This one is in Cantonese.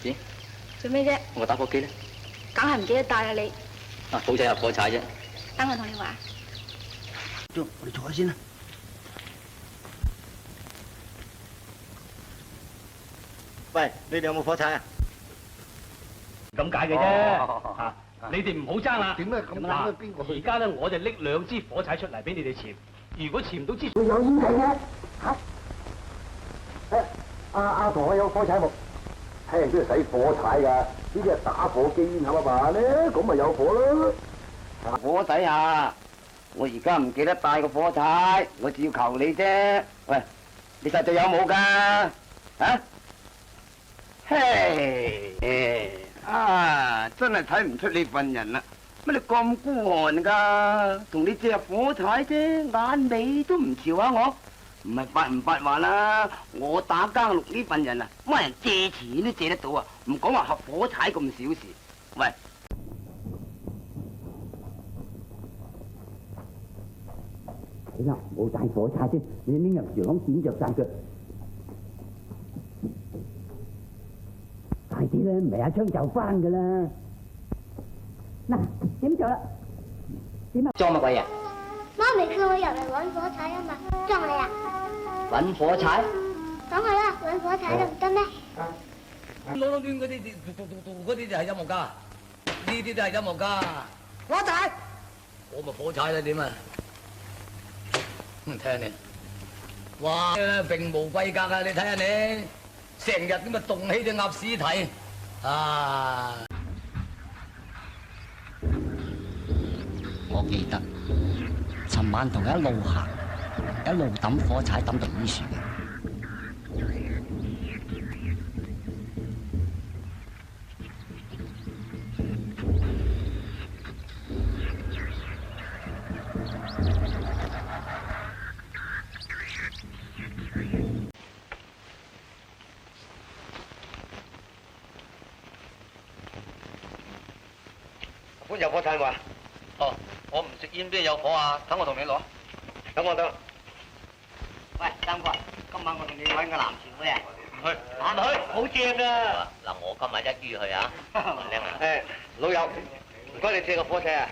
咦？做咩啫？我打火機咧？梗係唔記得帶啦你。啊，好仔入火柴啫。等我同你話。我哋坐下先啦。喂，你哋有冇火柴啊？咁解嘅啫。嚇，你哋唔好爭啦。點解咁嗱，邊個去？而家咧，我就拎2支火柴出嚟俾你哋潛。如果潛唔到支，會有煙睇嘅嚇。阿婆有火柴木，聽人都係使火柴㗎，呢啲係打火機煙口啊嘛咧，咁咪有火咯。火仔啊！我而家唔記得帶個火柴，我只要求你啫。喂，你實在有冇㗎？啊？嘿，真係睇唔出你份人啦！乜你咁孤寒㗎？同你借火柴啫，眼尾都唔朝下我。唔係發唔發話啦，我打更六呢份人啊，乜人借錢都借得到啊！唔講話合火柴咁小事。喂！死啦！冇帶火柴先，你拎入廚房點着晒佢。快啲啦，唔係阿昌就翻噶啦。嗱，點着啦？點啊？裝乜鬼嘢？媽咪叫我入嚟揾火柴啊嘛，裝你啊！揾火柴？講係啦，揾火柴得唔得咩？攞亂嗰啲就係音樂家，呢啲都係音樂家。火柴，我咪火柴啦，點啊？聽你，哇，並無貴格啊！你睇下你，成日咁啊動起隻鴨屎蹄，啊！我記得，尋晚同佢一路行，一路抌火柴抌到醫樹嘅。搬有火柴嘛？哦，我唔食煙邊有火啊？等我同你攞。等我得。喂，三哥，今晚我同你玩個籃球會啊？唔去，唔去，好正啊！嗱，我今日一於去啊，靚啊！誒，老友，唔該你借個火柴啊！